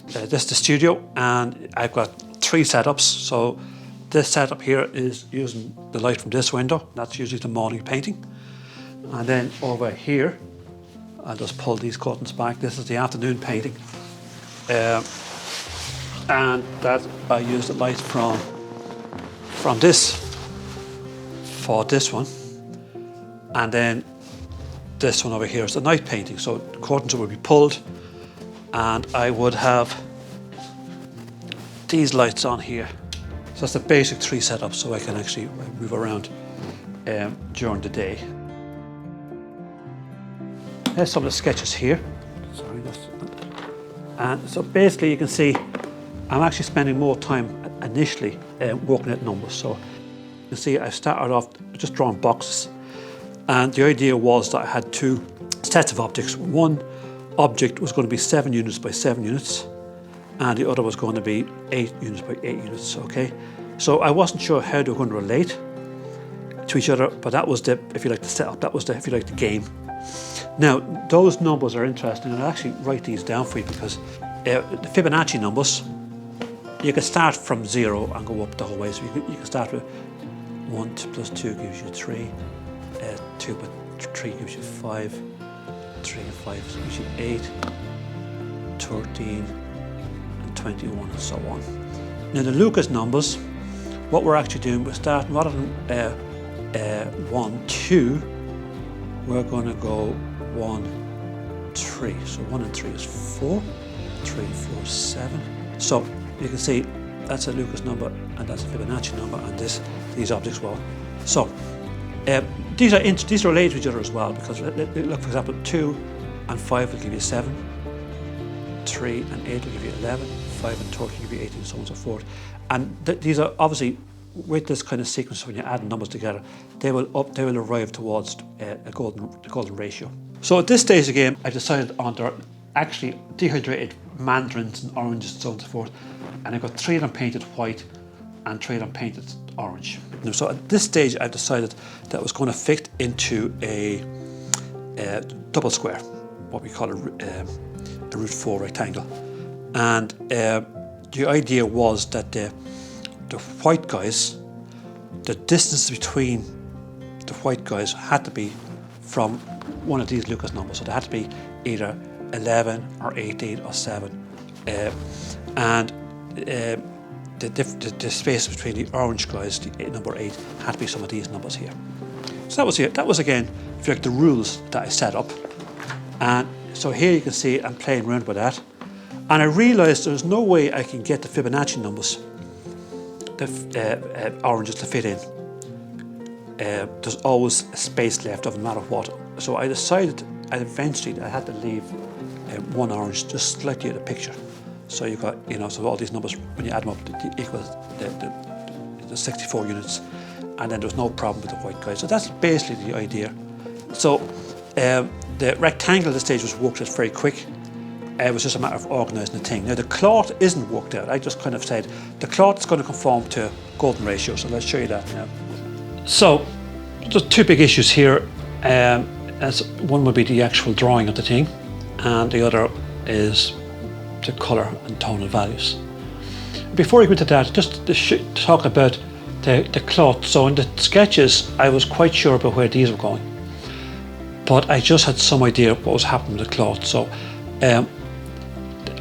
This is the studio, and I've got 3 setups. So this setup here is using the light from this window. That's usually the morning painting. And then over here, I'll just pull these curtains back. This is the afternoon painting. And that I use the light from this for this one. And then this one over here is the night painting. So the curtains would be pulled, and I would have these lights on here. So that's the basic 3 setups, so I can actually move around during the day. There's some of the sketches here. Sorry, and so basically you can see I'm actually spending more time initially working at numbers. So you can see I started off just drawing boxes, and the idea was that I had 2 sets of objects. One object was going to be 7 units by 7 units, and the other was going to be 8 units by 8 units, okay? So I wasn't sure how they were going to relate to each other, but that was the, if you like, the setup, that was the, if you like, the game. Now, those numbers are interesting, and I'll actually write these down for you because the Fibonacci numbers, you can start from 0 and go up the whole way. So you can start with 1 plus 2 gives you 3, 2 plus 3 gives you 5, 3 and 5 gives you 8, 13, and 21, and so on. Now the Lucas numbers, what we're actually doing, we're starting rather than 1, 2, we're going to go 1, 3. So 1 and 3 is 4, 3, 4, 7. So you can see that's a Lucas number, and that's a Fibonacci number, and these objects were. So these are related to each other as well, because look, for example, 2 and 5 will give you 7, 3 and 8 will give you 11, 5 and 13 will give you 18, and so on and so forth. And these are obviously, with this kind of sequence, when you add numbers together, they will arrive towards the golden ratio. So at this stage of the game, I decided on there actually dehydrated mandarins and oranges and so on and so forth, and I've got 3 of them painted white and 3 of them painted orange. Now, so at this stage, I've decided that I was going to fit into a double square, what we call a root 4 rectangle, and the idea was that the white guys, the distance between the white guys had to be from one of these Lucas numbers. So they had to be either 11 or 18 or 7. And the space between the orange guys, the number 8, had to be some of these numbers here. So that was it. That was, again, if you like, the rules that I set up. And so here you can see I'm playing around with that. And I realised there's no way I can get the Fibonacci numbers, the oranges, to fit in. There's always a space left, doesn't matter what. So I decided eventually I had to leave one orange just slightly out of the picture. So you've got, so all these numbers, when you add them up, they equal the 64 units, and then there's no problem with the white guys. So that's basically the idea. So the rectangle at this stage was worked out very quick. It was just a matter of organising the thing. Now the cloth isn't worked out. I just kind of said the cloth is going to conform to golden ratio. So let's show you that now. So there's 2 big issues here. As one would be the actual drawing of the thing, and the other is the colour and tonal values. Before we go into that, just to talk about the cloth. So in the sketches, I was quite sure about where these were going, but I just had some idea what was happening with the cloth. So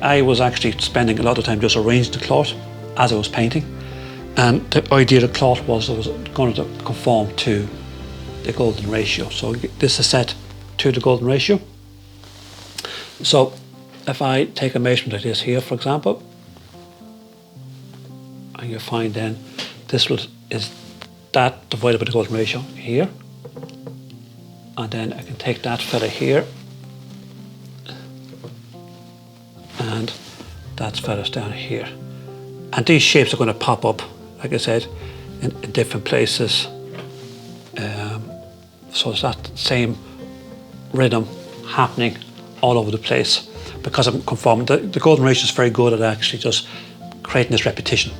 I was actually spending a lot of time just arranging the cloth as I was painting, and the idea of the cloth was it was going to conform to the golden ratio. So this is set to the golden ratio. So if I take a measurement like this here, for example, and you find then this is that divided by the golden ratio here, and then I can take that fella here, and that's feathers down here, and these shapes are going to pop up, like I said, in different places. So it's that same rhythm happening all over the place, because I'm conforming. The golden ratio is very good at actually just creating this repetition.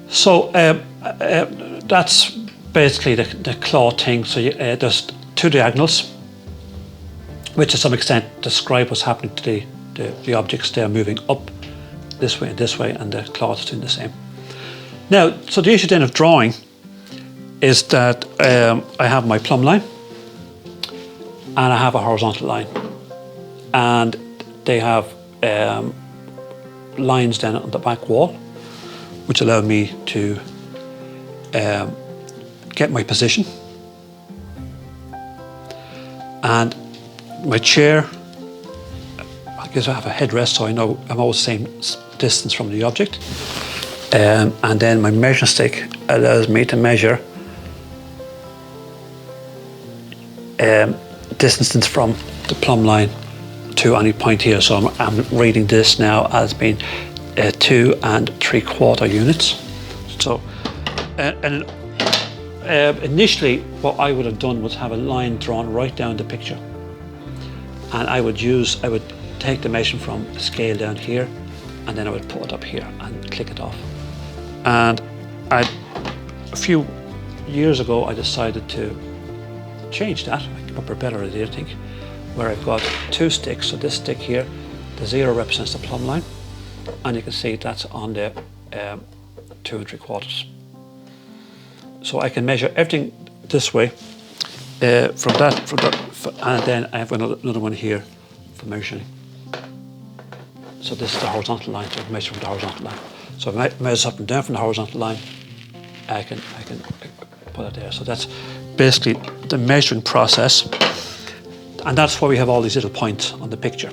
So that's basically the cloth thing. So there's 2 diagonals, which to some extent describe what's happening to the objects they are moving up this way, and the cloth is doing the same. Now, so the issue then of drawing is that I have my plumb line and I have a horizontal line, and they have lines then on the back wall, which allow me to get my position. And my chair, I guess I have a headrest, so I know I'm always the same distance from the object. And then my measuring stick allows me to measure distance from the plumb line to any point here. So I'm reading this now as being 2 3/4 units. So, initially what I would have done was have a line drawn right down the picture. And I would take the measurement from the scale down here, and then I would put it up here and click it off. And a few years ago, I decided to change that. I came up with a better idea, I think, where I've got 2 sticks. So this stick here, the 0 represents the plumb line, and you can see that's on the 2 3/4. So I can measure everything this way from that, and then I have another one here for measuring. So this is the horizontal line, so I can measure from the horizontal line. So if I measure up and down from the horizontal line, I can put it there. So that's basically the measuring process, and that's why we have all these little points on the picture.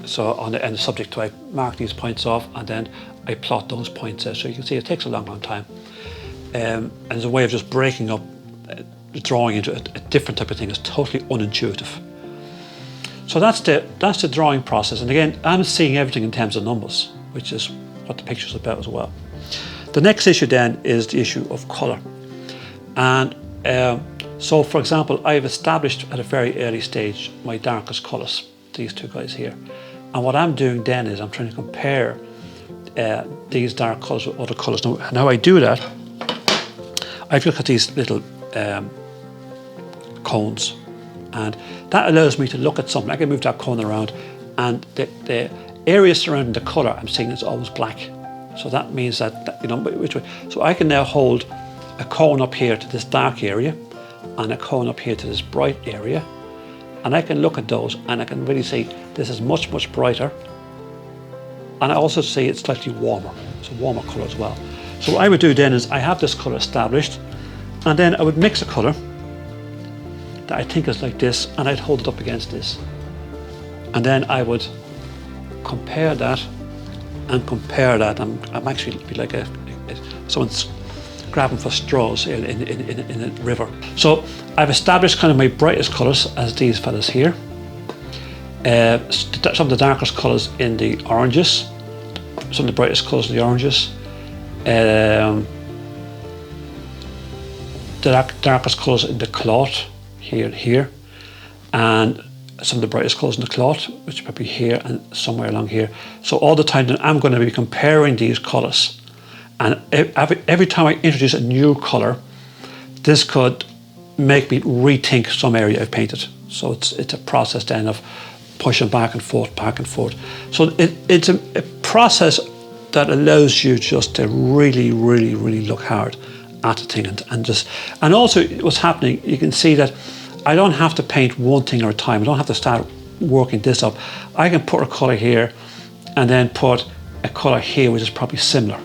So on the subject, I mark these points off, and then I plot those points out. So you can see it takes a long time, and it's a way of just breaking up the drawing into a different type of thing. It's totally unintuitive. So that's the drawing process. And again, I'm seeing everything in terms of numbers, which is what the picture's about as well. The next issue then is the issue of colour. And so, for example, I've established at a very early stage my darkest colours, these 2 guys here. And what I'm doing then is I'm trying to compare these dark colours with other colours. Now, how I do that, I've looked at these little cones, and that allows me to look at something. I can move that cone around, and the area surrounding the colour I'm seeing is always black. So that means that, you know, which way. So I can now hold a cone up here to this dark area, and a cone up here to this bright area, and I can look at those, and I can really see this is much, much brighter, and I also see it's slightly warmer. It's a warmer colour as well. So what I would do then is I have this colour established, and then I would mix a colour that I think is like this, and I'd hold it up against this. And then I would compare that and compare that. I'm actually be like someone's grabbing for straws in a river. So I've established kind of my brightest colours as these fellas here. Some of the darkest colours in the oranges, some of the brightest colours in the oranges. The darkest colours in the cloth here, and some of the brightest colours in the cloth, which might be here and somewhere along here. So all the time then I'm going to be comparing these colours, and every time I introduce a new colour, this could make me rethink some area I've painted. So it's a process then of pushing back and forth. So it's a process that allows you just to really look hard at the thing, and also what's happening, you can see that I don't have to paint one thing at a time. I don't have to start working this up. I can put a colour here and then put a colour here which is probably similar.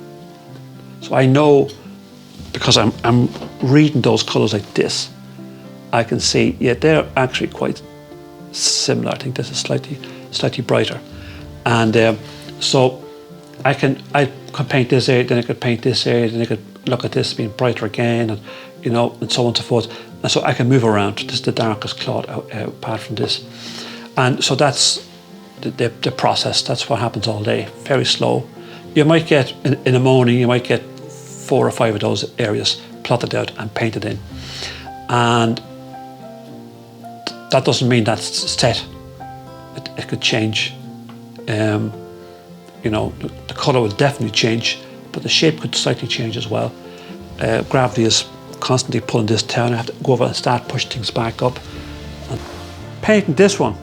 So I know, because I'm reading those colours like this, I can see, yeah, they're actually quite similar. I think this is slightly brighter, and so I can paint this area, then I could paint this area, then I could look at this being brighter again, and you know, and so on and so forth. And so I can move around. This is the darkest cloth apart from this, and so that's the process. That's what happens all day. Very slow. You might get in the morning, you might get 4 or 5 of those areas plotted out and painted in, and that doesn't mean that's set. It could change. You know, the colour will definitely change, but the shape could slightly change as well. Gravity is constantly pulling this down. I have to go over and start pushing things back up. And painting this one,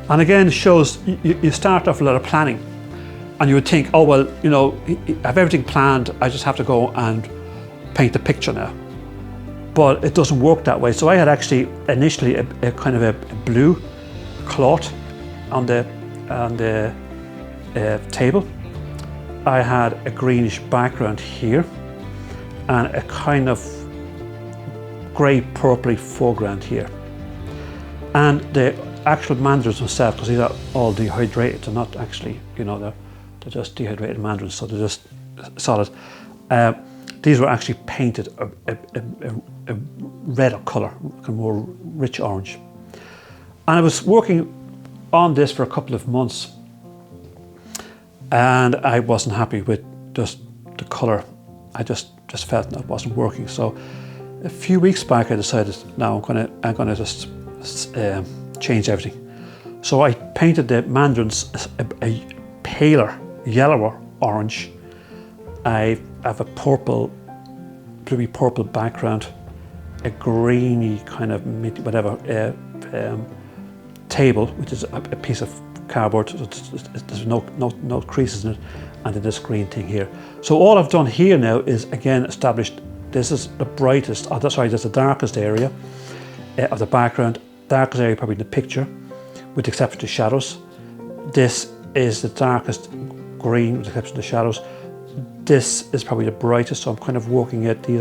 And again, it shows you start off a lot of planning, and you would think, oh well, you know, I have everything planned, I just have to go and paint the picture now. But it doesn't work that way. So I had actually initially a kind of a blue cloth on the table. I had a greenish background here and a kind of grey purpley foreground here. And the actual mandarins themselves, because these are all dehydrated, they're not actually, you know, they're just dehydrated mandarins, so they're just solid. These were actually painted a redder colour, a more rich orange. And I was working on this for a couple of months, and I wasn't happy with just the colour. I just felt that it wasn't working. So a few weeks back I decided, now I'm gonna just change everything. So I painted the mandarins a paler, yellower orange. I have a purple, bluey purple background, a greeny kind of table, which is a piece of cardboard. There's no creases in it, and then this green thing here. So all I've done here now is again established this is the brightest, that's the darkest area of the background, darkest area probably in the picture, with the exception of the shadows. This is the darkest green with the exception of the shadows. This is probably the brightest, so I'm kind of working at these.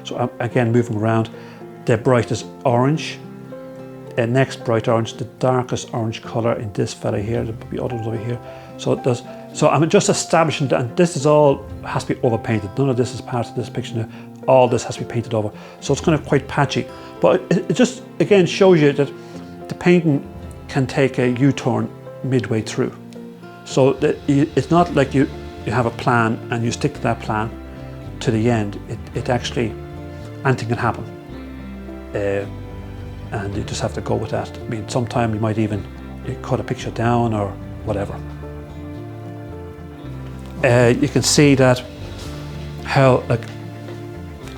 So I'm again moving around. The brightest orange, next bright orange, the darkest orange colour in this fella here. There'll be others over here. So it does. So I'm just establishing that, and this is all has to be overpainted. None of this is part of this picture now. All this has to be painted over. So it's kind of quite patchy, but it just again shows you that the painting can take a U-turn midway through. So that it's not like you have a plan and you stick to that plan to the end. It actually, anything can happen, and you just have to go with that. I mean, sometimes you might even cut a picture down or whatever. You can see that how like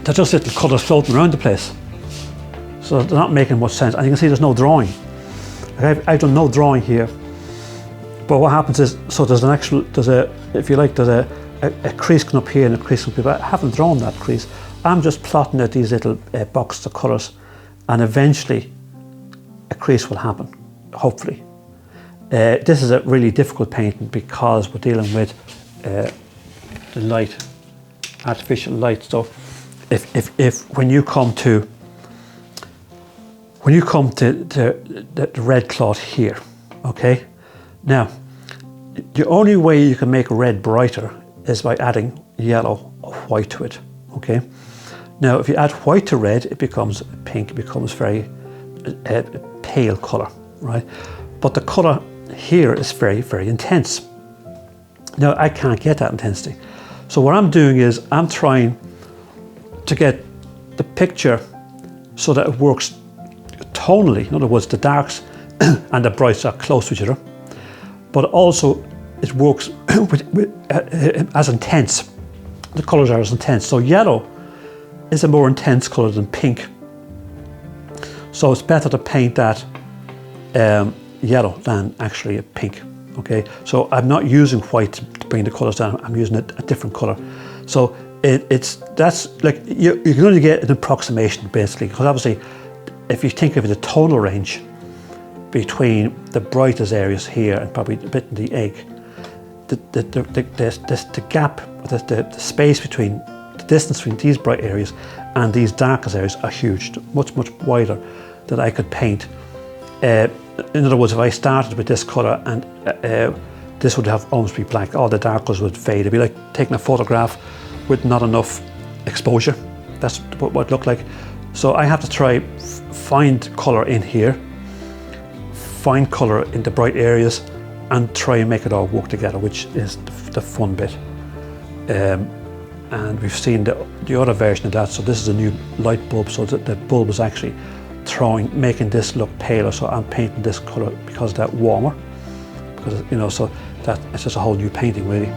they're just little colours floating around the place, so they're not making much sense. And you can see there's no drawing. Like I've done no drawing here. But what happens is, so there's a crease coming up here and a crease coming up here, but I haven't drawn that crease. I'm just plotting out these little boxes of colours, and eventually a crease will happen, hopefully. This is a really difficult painting because we're dealing with the light, artificial light. So if when you come to the red cloth here, okay? Now, the only way you can make red brighter is by adding yellow or white to it, okay? Now, if you add white to red, it becomes pink, it becomes very pale colour, right? But the colour here is very, very intense. Now, I can't get that intensity. So what I'm doing is I'm trying to get the picture so that it works tonally. In other words, the darks and the brights are close to each other, but also it works as intense. The colours are as intense. So yellow is a more intense colour than pink. So it's better to paint that yellow than actually a pink. Okay, so I'm not using white to bring the colours down. I'm using a different colour. So that's like you can only get an approximation basically, because obviously if you think of the tonal range between the brightest areas here and probably a bit in the egg, the gap, the space between the distance between these bright areas and these darkest areas are huge, much wider than I could paint. In other words, if I started with this colour and this would have almost be black, all the dark colours would fade. It'd be like taking a photograph with not enough exposure. That's what it would look like. So I have to try find colour in here, find colour in the bright areas, and try and make it all work together, which is the fun bit. And we've seen the other version of that. So this is a new light bulb, so the bulb is actually making this look paler. So I'm painting this colour because that warmer, because so that it's just a whole new painting really.